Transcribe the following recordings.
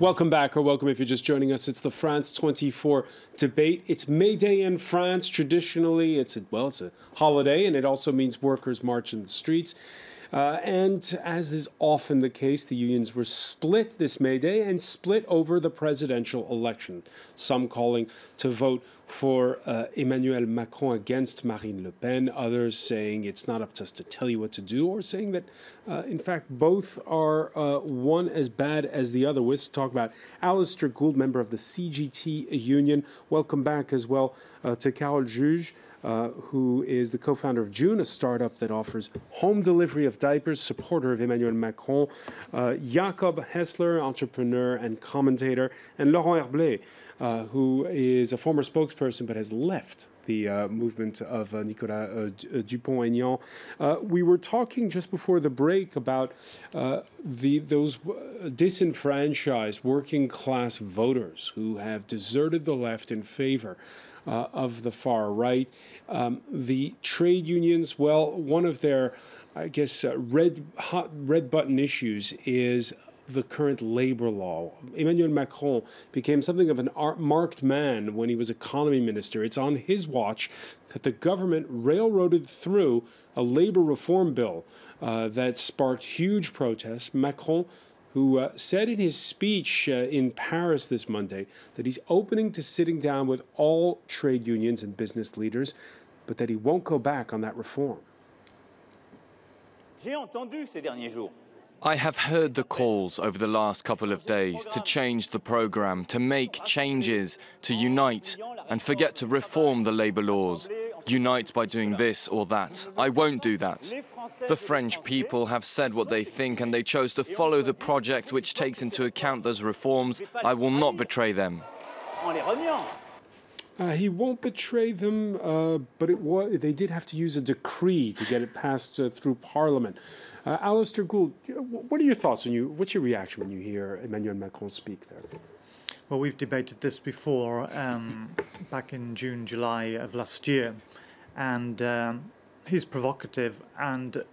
Welcome back, or welcome if you're just joining us. It's the France 24 debate. It's May Day in France. Traditionally, it's a holiday, and it also means workers march in the streets. And as is often the case, the unions were split this May Day and split over the presidential election. Some calling to vote for Emmanuel Macron against Marine Le Pen, others saying it's not up to us to tell you what to do, or saying that, in fact, both are one as bad as the other. Let's talk about Alistair Gould, member of the CGT union. Welcome back as well to Carole Juge, who is the co-founder of June, a startup that offers home delivery of diapers, supporter of Emmanuel Macron, Jacob Hessler, entrepreneur and commentator, and Laure who is a former spokesperson but has left the movement of Nicolas Dupont-Aignan. We were talking just before the break about those disenfranchised working-class voters who have deserted the left in favor of the far right. The trade unions, well, one of their, I guess, red button issues is the current labor law. Emmanuel Macron became something of an marked man when he was economy minister. It's on his watch that the government railroaded through a labor reform bill that sparked huge protests. Macron, who said in his speech in Paris this Monday that he's opening to sitting down with all trade unions and business leaders, but that he won't go back on that reform. J'ai entendu ces derniers jours. I have heard the calls over the last couple of days to change the programme, to make changes, to unite and forget to reform the labour laws. Unite by doing this or that. I won't do that. The French people have said what they think and they chose to follow the project which takes into account those reforms. I will not betray them. He won't betray them, but they did have to use a decree to get it passed through Parliament. Alistair Gould, what are your thoughts what's your reaction when you hear Emmanuel Macron speak there? Well, we've debated this before, back in June, July of last year, and he's provocative, and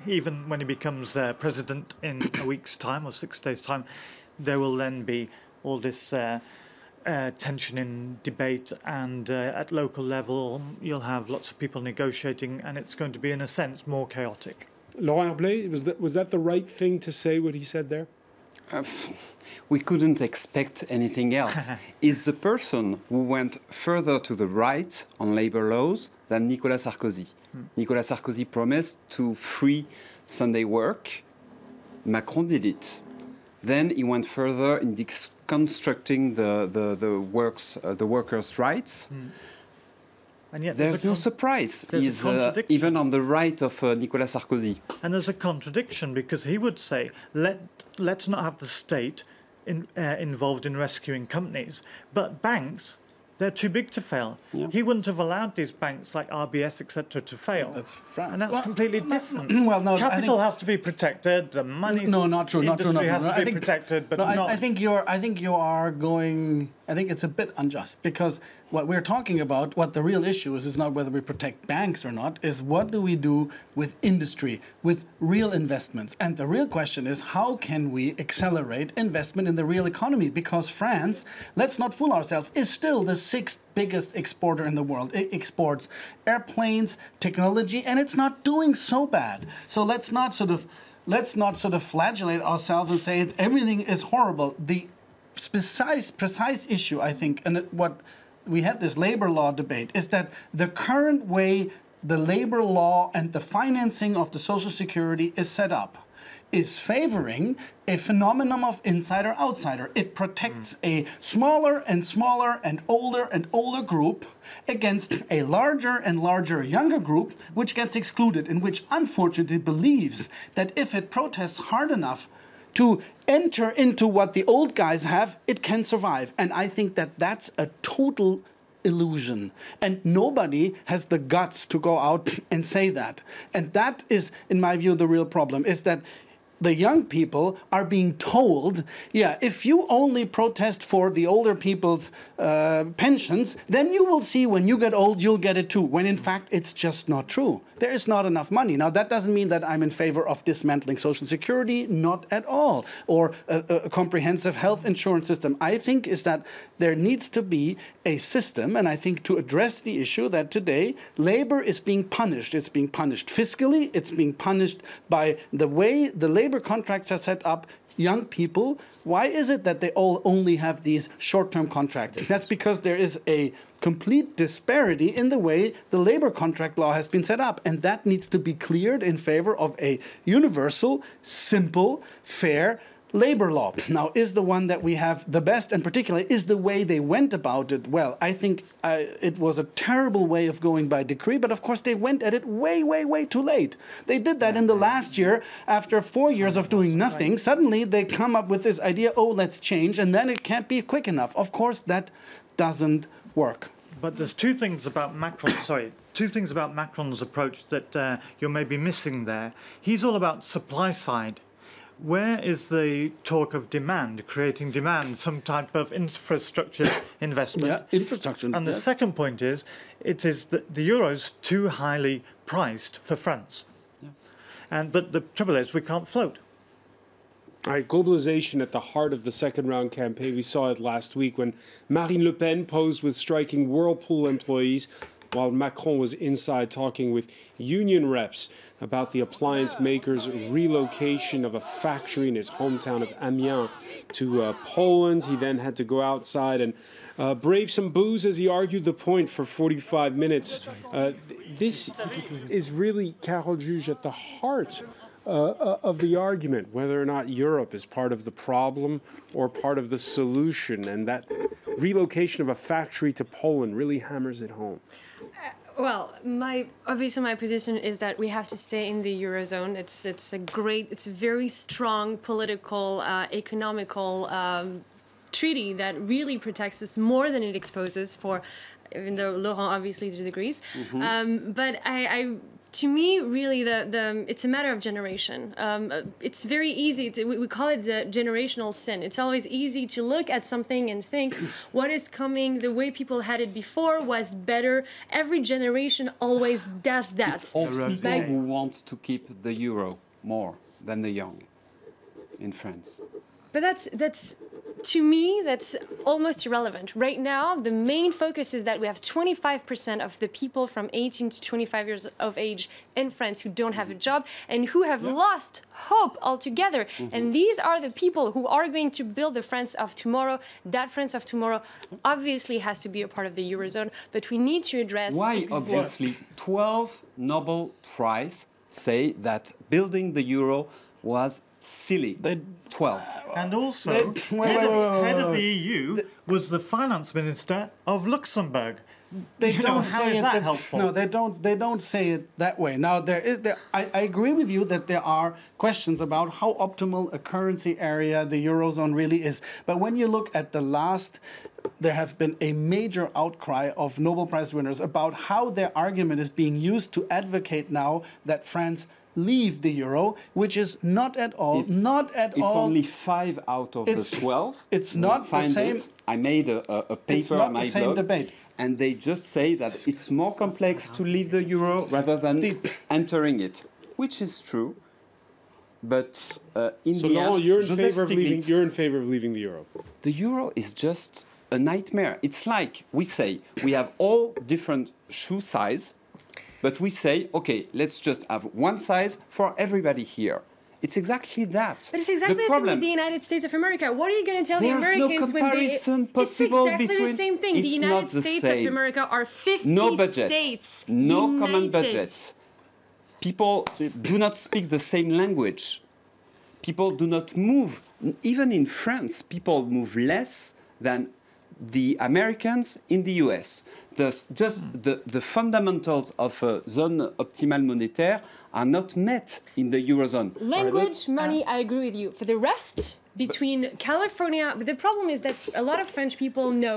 even when he becomes president in a week's time or 6 days' time, there will then be all this tension in debate, and at local level you'll have lots of people negotiating, and it's going to be, in a sense, more chaotic. Laure, was that the right thing to say, what he said there? We couldn't expect anything else. Is the person who went further to the right on labor laws than Nicolas Sarkozy. Nicolas Sarkozy promised to free Sunday work. Macron did it. Then he went further in constructing the workers' rights. And yet there's no surprise. He's even on the right of Nicolas Sarkozy. And there's a contradiction, because he would say, let's not have the state involved in rescuing companies, but banks, they're too big to fail. Yeah. He wouldn't have allowed these banks like RBS, etc., to fail. That's France. And that's completely different. Well, no, capital has to be protected. The money. No, not true. Not true. Has to be protected, but not. I think you are going. I think it's a bit unjust, because what we're talking about, what the real issue is not whether we protect banks or not, is what do we do with industry, with real investments. And the real question is, how can we accelerate investment in the real economy? Because France, let's not fool ourselves, is still the 6th biggest exporter in the world. It exports airplanes, technology, and it's not doing so bad. So let's not sort of flagellate ourselves and say everything is horrible. The precise issue, I think, and what we had this labor law debate, is that the current way the labor law and the financing of the Social Security is set up is favoring a phenomenon of insider-outsider. It protects a smaller and smaller and older group against a larger and larger younger group, which gets excluded, and which unfortunately believes that if it protests hard enough to enter into what the old guys have, it can survive. And I think that that's a total illusion. And nobody has the guts to go out and say that. And that is, in my view, the real problem, is that the young people are being told, yeah, if you only protest for the older people's pensions, then you will see when you get old, you'll get it too, when in fact it's just not true. There is not enough money. Now, that doesn't mean that I'm in favor of dismantling Social Security, not at all, or a comprehensive health insurance system. I think is that there needs to be a system, and I think to address the issue that today labor is being punished. It's being punished fiscally, it's being punished by the way the labor contracts are set up. Young people, why is it that they all only have these short-term contracts? That's because there is a complete disparity in the way the labor contract law has been set up, and that needs to be cleared in favor of a universal, simple, fair labor law. Now, is the one that we have the best, and particularly is the way they went about it? Well, I think it was a terrible way of going by decree, but of course they went at it way, way, way too late. They did that in the last year. After 4 years of doing nothing, suddenly they come up with this idea, oh, let's change, and then it can't be quick enough. Of course, that doesn't work. But there's two things about Macron's approach that you're maybe missing there. He's all about supply side. Where is the talk of demand, creating demand, some type of infrastructure investment? Yeah, infrastructure. And the second point is, it is that the euro's too highly priced for France. Yeah. But the trouble is, we can't float. All right, globalization at the heart of the second round campaign. We saw it last week when Marine Le Pen posed with striking Whirlpool employees while Macron was inside talking with union reps about the appliance maker's relocation of a factory in his hometown of Amiens to Poland. He then had to go outside and brave some booze as he argued the point for 45 minutes. This is really, Carole Juge, at the heart of the argument, whether or not Europe is part of the problem or part of the solution, and that relocation of a factory to Poland really hammers it home. Well, obviously my position is that we have to stay in the Eurozone. It's a very strong political, economical treaty that really protects us more than it exposes for, even though Laurent obviously disagrees. Mm-hmm. But to me, really, it's a matter of generation. It's very easy. We call it the generational sin. It's always easy to look at something and think what is coming, the way people had it before was better. Every generation always does that. It's old people who want to keep the euro more than the young in France. But that's to me, that's almost irrelevant. Right now, the main focus is that we have 25% of the people from 18 to 25 years of age in France who don't have a job and who have lost hope altogether. Mm-hmm. And these are the people who are going to build the France of tomorrow. That France of tomorrow obviously has to be a part of the Eurozone, but we need to address... Why, obviously? 12 Nobel Prize say that building the euro was silly. 12. And also, head of the EU was the finance minister of Luxembourg. They don't how say is it that helpful? No, they don't say it that way. Now, I agree with you that there are questions about how optimal a currency area the Eurozone really is. But when you look at the last, there have been a major outcry of Nobel Prize winners about how their argument is being used to advocate now that France leave the euro, which is not at all, It's only 5 out of the 12. It's not the same. I made a paper on my blog. It's not the same debate. And they just say that it's more complex to leave the euro rather than entering it, which is true. But in the end, you're in favor of leaving the euro. The euro is just a nightmare. It's like we say we have all different shoe size. But we say, okay, let's just have one size for everybody here. It's exactly that. But it's exactly the same with the United States of America. What are you going to tell the Americans when they... There's no comparison possible between... It's exactly the same thing. The United States of America are 50 states No united. Common budgets. People do not speak the same language. People do not move. Even in France, people move less than the Americans in the US. The fundamentals of zone optimale monétaire are not met in the Eurozone. Language, money, I agree with you. For the rest, between California. The problem is that a lot of French people know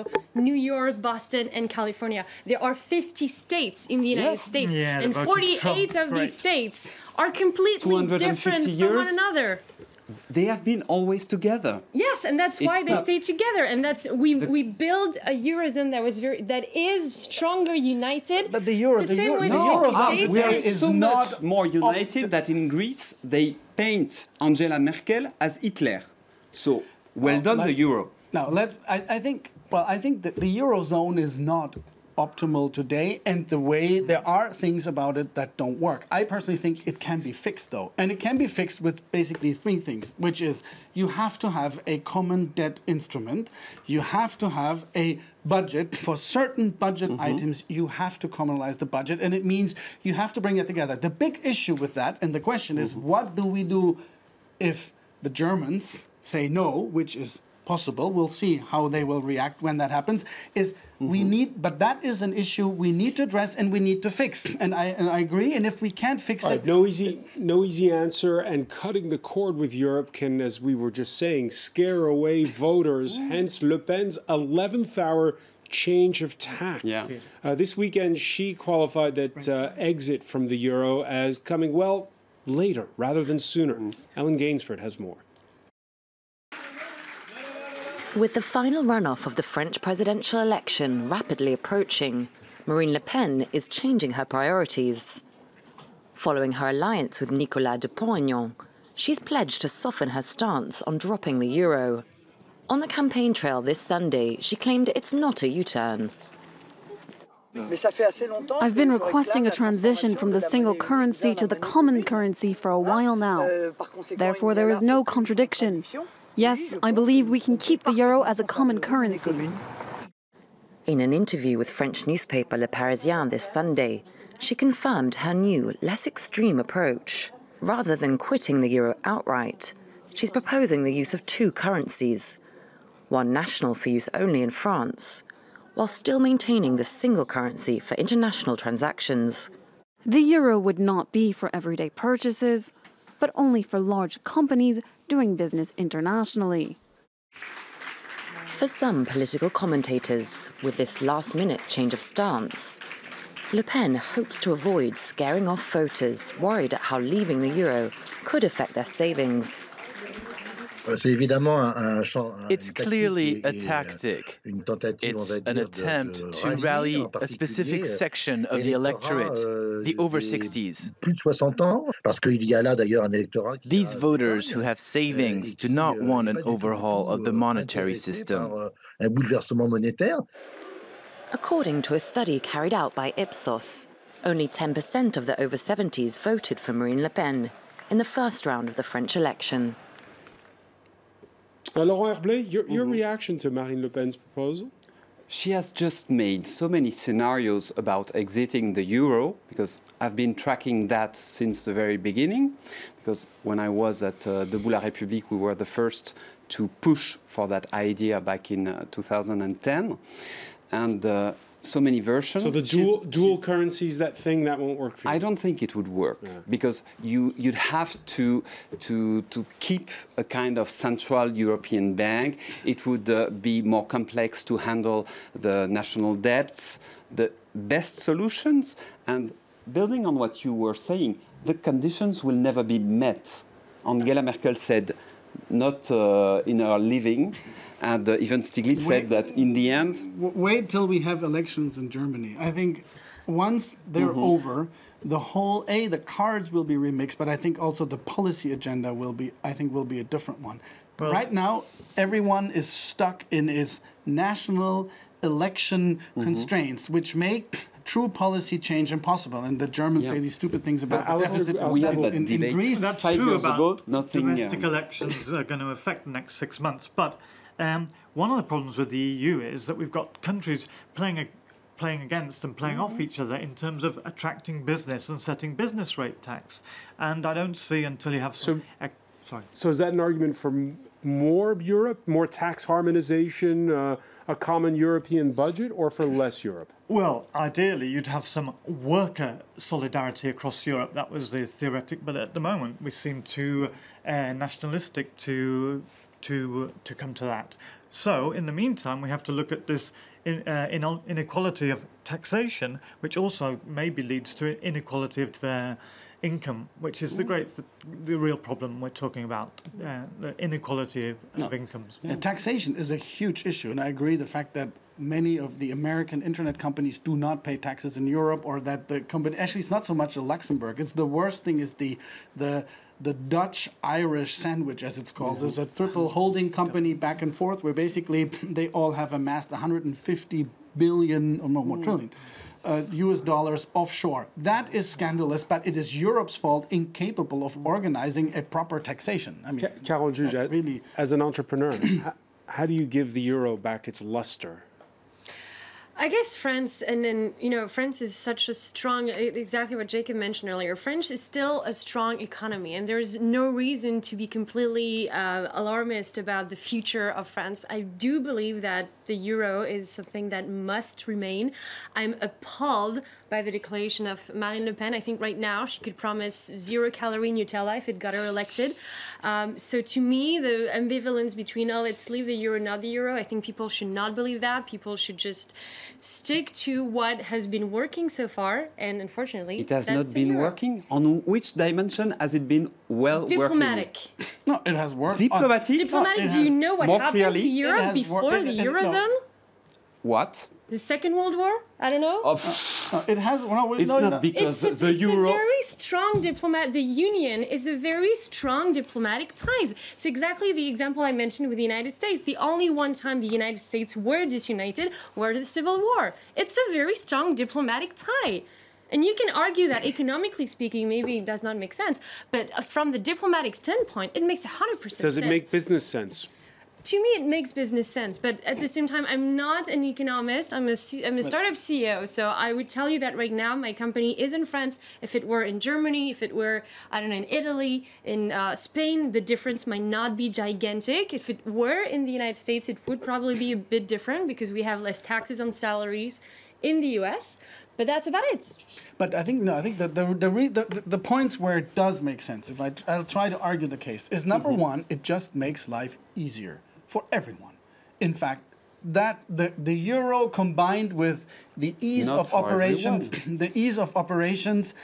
New York, Boston, and California. There are 50 states in the United States, Yeah, and 48 of these states are completely different from one another. They have been always together. Yes, and that's why they stay together, and that's we build a eurozone that is stronger united. But the eurozone is so not more united that in Greece they paint Angela Merkel as Hitler. So well done, the euro. Now I think that the eurozone is not optimal today, and the way there are things about it that don't work. I personally think it can be fixed, though, and it can be fixed with basically three things, which is you have to have a common debt instrument, you have to have a budget for certain budget items, you have to communalize the budget, and it means you have to bring it together. The big issue with that, and the question is, what do we do if the Germans say no, which is possible, we'll see how they will react when that happens, is but that is an issue we need to address and we need to fix. And I agree, and if we can't fix it... No easy answer, and cutting the cord with Europe can, as we were just saying, scare away voters, hence Le Pen's 11th hour change of tack. Yeah. This weekend, she qualified that exit from the euro as coming, well, later rather than sooner. Ellen Gainsford has more. With the final runoff of the French presidential election rapidly approaching, Marine Le Pen is changing her priorities. Following her alliance with Nicolas Dupont-Aignan, she's pledged to soften her stance on dropping the euro. On the campaign trail this Sunday, she claimed it's not a U-turn. I've been requesting a transition from the single currency to the common currency for a while now. Therefore, there is no contradiction. Yes, I believe we can keep the euro as a common currency. In an interview with French newspaper Le Parisien this Sunday, she confirmed her new, less extreme approach. Rather than quitting the euro outright, she's proposing the use of two currencies, one national for use only in France, while still maintaining the single currency for international transactions. The euro would not be for everyday purchases, but only for large companies doing business internationally. For some political commentators, with this last-minute change of stance, Le Pen hopes to avoid scaring off voters worried at how leaving the euro could affect their savings. It's clearly a tactic. It's an attempt to rally a specific section of the electorate, the over 60s. These voters who have savings do not want an overhaul of the monetary system. According to a study carried out by Ipsos, only 10% of the over 70s voted for Marine Le Pen in the first round of the French election. Laure Herblay, your reaction to Marine Le Pen's proposal? She has just made so many scenarios about exiting the euro, because I've been tracking that since the very beginning, because when I was at Debout la République, we were the first to push for that idea back in 2010. And so many versions. So the dual currencies, that thing, that won't work for you? I don't think it would work, because you'd have to keep a kind of central European bank. It would be more complex to handle the national debts. The best solutions, and building on what you were saying, the conditions will never be met. Angela Merkel said, not in her living. And even Stiglitz said that in the end... Wait till we have elections in Germany. I think once they're over, the whole, the cards will be remixed, but I think also the policy agenda will be a different one. Well, right now, everyone is stuck in its national election constraints, which make true policy change impossible. And the Germans say these stupid things about the deficit. We had that in Greece. That's 5 true years about ago. Nothing, domestic elections are going to affect the next 6 months. But one of the problems with the EU is that we've got countries playing against and playing off each other in terms of attracting business and setting business rate tax. And I don't see until you have some... So is that an argument for more Europe, more tax harmonization, a common European budget, or for less Europe? Well, ideally, you'd have some worker solidarity across Europe. That was the theoretic. But at the moment, we seem too nationalistic to to come to that. So, in the meantime, we have to look at this inequality of taxation, which also maybe leads to inequality of their income, which is the real problem we're talking about, the inequality of incomes. Yeah, taxation is a huge issue, and I agree the fact that many of the American internet companies do not pay taxes in Europe, or that the company, actually it's not so much Luxembourg, it's the worst thing is the Dutch-Irish sandwich, as it's called. There's a triple holding company back and forth where basically they all have amassed 150 billion, or no more trillion, US dollars offshore. That is scandalous, but it is Europe's fault, incapable of organizing a proper taxation. I mean, Carole Juge, really, as an entrepreneur, how do you give the euro back its luster? I guess France, and then, France is such a strong, exactly what Jacob mentioned earlier, France is still a strong economy, and there's no reason to be completely alarmist about the future of France. I do believe that the euro is something that must remain. I'm appalled by the declaration of Marine Le Pen. I think right now she could promise 0-calorie Nutella if it got her elected. So to me, the ambivalence between, let's leave the euro, not the euro, I think people should not believe that. People should just stick to what has been working so far, and unfortunately, it has not been working. On which dimension has it been Diplomatic. working? No, it has worked. Diplomatic? Diplomatic, do you know what happened to Europe before the Eurozone? What? The Second World War? I don't know. It has. It's not because the euro. It's a very strong diplomat. The Union is a very strong diplomatic ties. It's exactly the example I mentioned with the United States. The only one time the United States were disunited were the Civil War. It's a very strong diplomatic tie. And you can argue that economically speaking, maybe it does not make sense. But from the diplomatic standpoint, it makes 100% sense. Does it make business sense? To me, it makes business sense, but at the same time, I'm not an economist. I'm a startup CEO, so I would tell you that right now, my company is in France. If it were in Germany, if it were, I don't know, in Italy, in Spain, the difference might not be gigantic. If it were in the United States, it would probably be a bit different because we have less taxes on salaries in the US, but that's about it. But I think that the points where it does make sense, if I'll try to argue the case, is number one, it just makes life easier for everyone. In fact, that the euro combined with the ease of operations, the ease of operations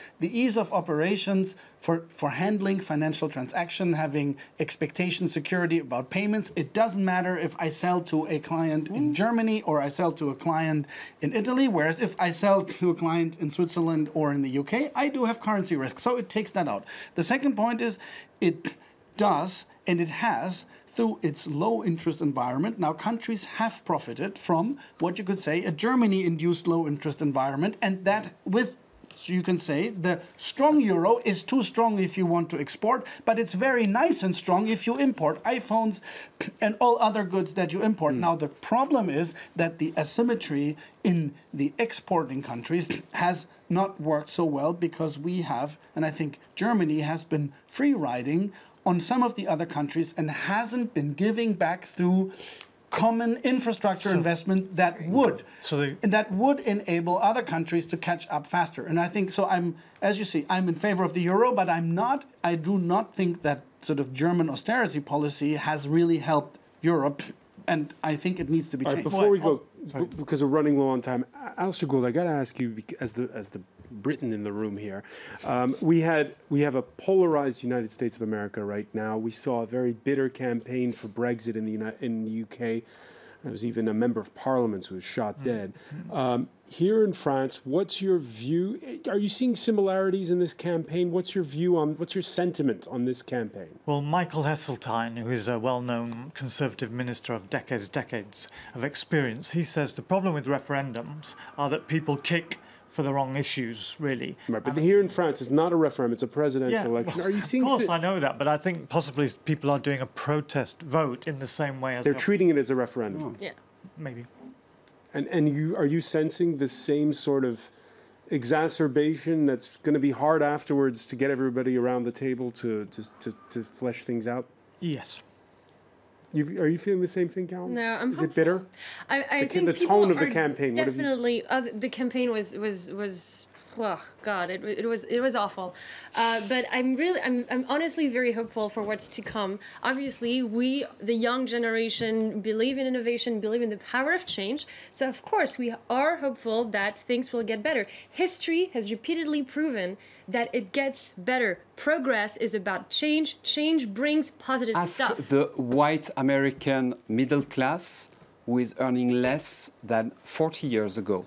for handling financial transaction, having expectation security about payments. It doesn't matter if I sell to a client in Germany or I sell to a client in Italy, whereas if I sell to a client in Switzerland or in the UK, I do have currency risk. So it takes that out. The second point is it does, and it has, through its low-interest environment. Now, countries have profited from what you could say a Germany-induced low-interest environment, and that with, so you can say, the strong euro is too strong if you want to export, but it's very nice and strong if you import iPhones and all other goods that you import. Now, the problem is that the asymmetry in the exporting countries has not worked so well because we have, and I think Germany has been free-riding on some of the other countries and hasn't been giving back through common infrastructure investment that would enable other countries to catch up faster. And I think so. As you see, I'm in favor of the euro, but I do not think that sort of German austerity policy has really helped Europe, and I think it needs to be changed. Before we go, because we're running low on time, Alistair Gould, I got to ask you, as the Briton in the room here, we have a polarized United States of America right now. We saw a very bitter campaign for Brexit in the UK. There was even a member of Parliament who was shot dead. Here in France, what's your view? Are you seeing similarities in this campaign? What's your sentiment on this campaign? Well, Michael Heseltine, who is a well-known conservative minister of decades of experience, he says the problem with referendums are that people kick for the wrong issues, really. Right, but here in France, it's not a referendum, it's a presidential election. Are you seeing... Of course, I know that, but I think possibly people are doing a protest vote in the same way as... They're treating it as a referendum. Yeah. Maybe. And are you sensing the same sort of exacerbation that's going to be hard afterwards to get everybody around the table to flesh things out? Yes. Are you feeling the same thing, Carole? No, I'm Is it bitter? I think the tone of the campaign. Definitely, the campaign was oh God, it was awful. But I'm honestly very hopeful for what's to come. Obviously, we, the young generation, believe in innovation, believe in the power of change. So of course, we are hopeful that things will get better. History has repeatedly proven that it gets better. Progress is about change. Change brings positive stuff. Ask the white American middle class who is earning less than 40 years ago.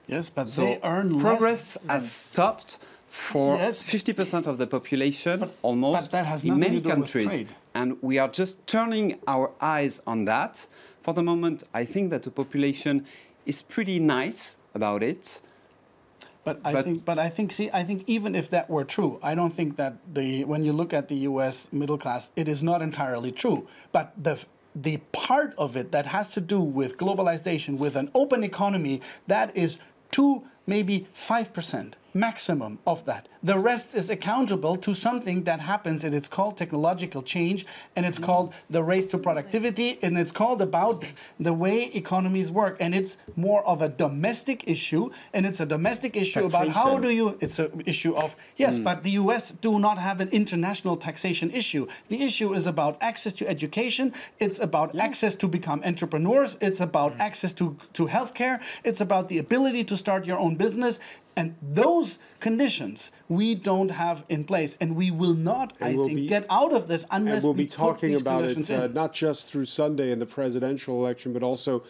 Yes, but so they earn progress less has stopped for 50% of the population, almost, but that has in many to do countries. with trade. And we are just turning our eyes on that. For the moment, I think that the population is pretty nice about it. But I think even if that were true, I don't think that when you look at the U.S. middle class, it is not entirely true. But the part of it that has to do with globalization, with an open economy, that is 2, maybe 5% maximum of that. The rest is accountable to something that happens, and it's called technological change, and it's called the race to productivity, and it's called about the way economies work. And it's more of a domestic issue, and it's a domestic issue about how do you, it's an issue of, yes, but the US do not have an international taxation issue. The issue is about access to education, it's about access to become entrepreneurs, it's about access to healthcare, it's about the ability to start your own business. And those conditions we don't have in place, and we will not, I think, get out of this unless we'll be talking about it not just through Sunday in the presidential election, but also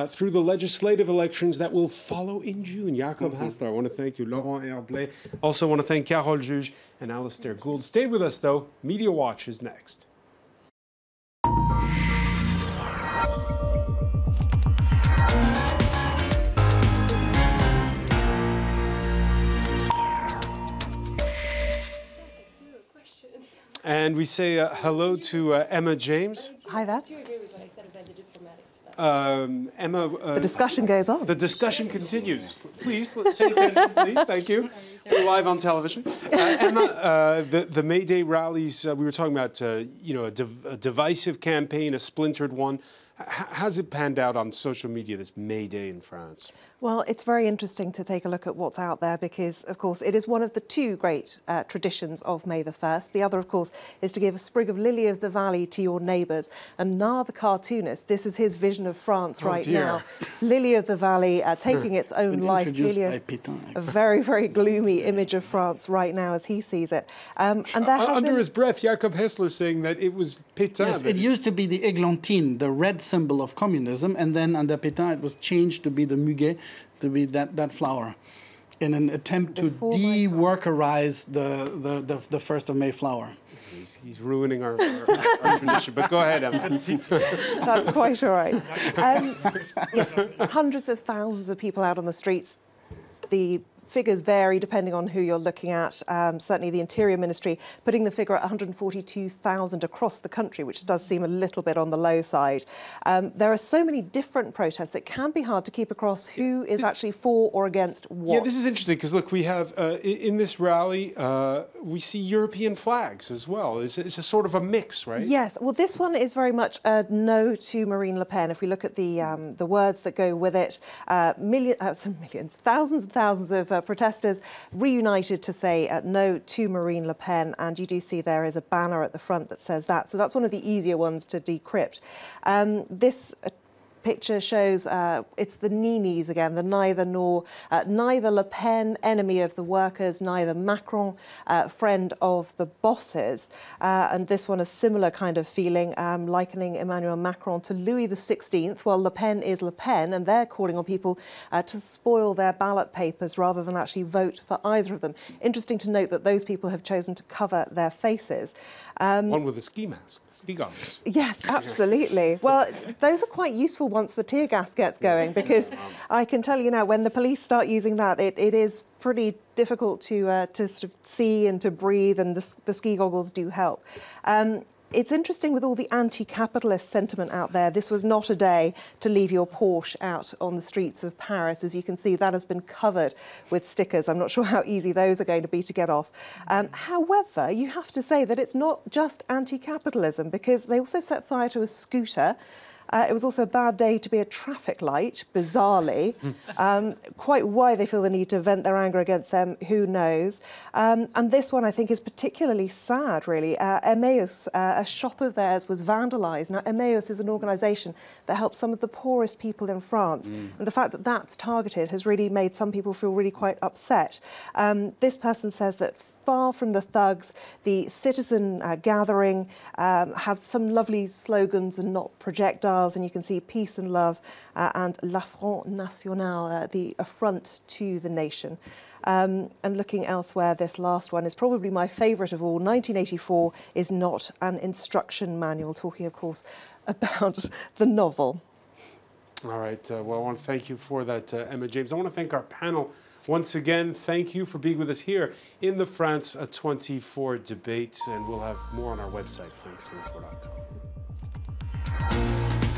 through the legislative elections that will follow in June. Jacob Hassler, I want to thank you. Laurent Herblay. Also want to thank Carole Juge and Alistair Gould. Stay with us, though. Media Watch is next. And we say hello to Emma James. Hi there. Do you agree with what I said about the diplomatic stuff? Emma, the discussion goes on. The discussion continues. Please pay attention, please. Thank you. We're live on television. Emma, the May Day rallies, we were talking about, a divisive campaign, a splintered one. How's it panned out on social media, this May Day in France? Well, it's very interesting to take a look at what's out there because, of course, it is one of the 2 great traditions of May the 1st. The other, of course, is to give a sprig of lily of the valley to your neighbours. And Laure, the cartoonist, this is his vision of France now. Lily of the valley taking its own life. A very, very gloomy image of France right now as he sees it. And under his breath, Jacob Hassler saying that it was Pétain. Yes, it used to be the églantine, the red symbol of communism, and then under Pétain it was changed to be the muguet, to be that flower, in an attempt to de-workerize the 1st of May flower. He's ruining our tradition, but go ahead, Emma. That's quite all right. Yes, hundreds of thousands of people out on the streets. The figures vary depending on who you're looking at. Certainly the Interior Ministry putting the figure at 142,000 across the country, which does seem a little bit on the low side. There are so many different protests, it can be hard to keep across who is actually for or against what. Yeah, this is interesting because, look, we have, in this rally, we see European flags as well. It's a sort of a mix, right? Yes, well, this one is very much a no to Marine Le Pen. If we look at the words that go with it, thousands and thousands of protesters reunited to say no to Marine Le Pen, and you do see there is a banner at the front that says that. So that's one of the easier ones to decrypt. This picture shows it's the ninis again, the neither nor, neither Le Pen, enemy of the workers, neither Macron, friend of the bosses. And this one, a similar kind of feeling, likening Emmanuel Macron to Louis XVI. Well, Le Pen is Le Pen, and they're calling on people to spoil their ballot papers rather than actually vote for either of them. Interesting to note that those people have chosen to cover their faces. One with a ski mask, ski goggles. Yes, absolutely. Well, those are quite useful once the tear gas gets going, because I can tell you now, when the police start using that, it is pretty difficult to sort of see and to breathe, and the ski goggles do help. It's interesting with all the anti-capitalist sentiment out there. This was not a day to leave your Porsche out on the streets of Paris. As you can see, that has been covered with stickers. I'm not sure how easy those are going to be to get off. However, you have to say that it's not just anti-capitalism, because they also set fire to a scooter. It was also a bad day to be a traffic light, bizarrely. Quite why they feel the need to vent their anger against them, who knows. And this one, I think, is particularly sad, really. Emmaüs, a shop of theirs, was vandalised. Now, Emmaüs is an organisation that helps some of the poorest people in France. And the fact that that's targeted has really made some people feel really quite upset. This person says that far from the thugs, the citizen gathering have some lovely slogans and not projectiles, and you can see peace and love and l'affront national, the affront to the nation. And looking elsewhere, this last one is probably my favourite of all. 1984 is not an instruction manual, talking, of course, about the novel. All right. Well, I want to thank you for that, Emma James. I want to thank our panel once again. Thank you for being with us here in the France 24 debate, and we'll have more on our website, france24.com.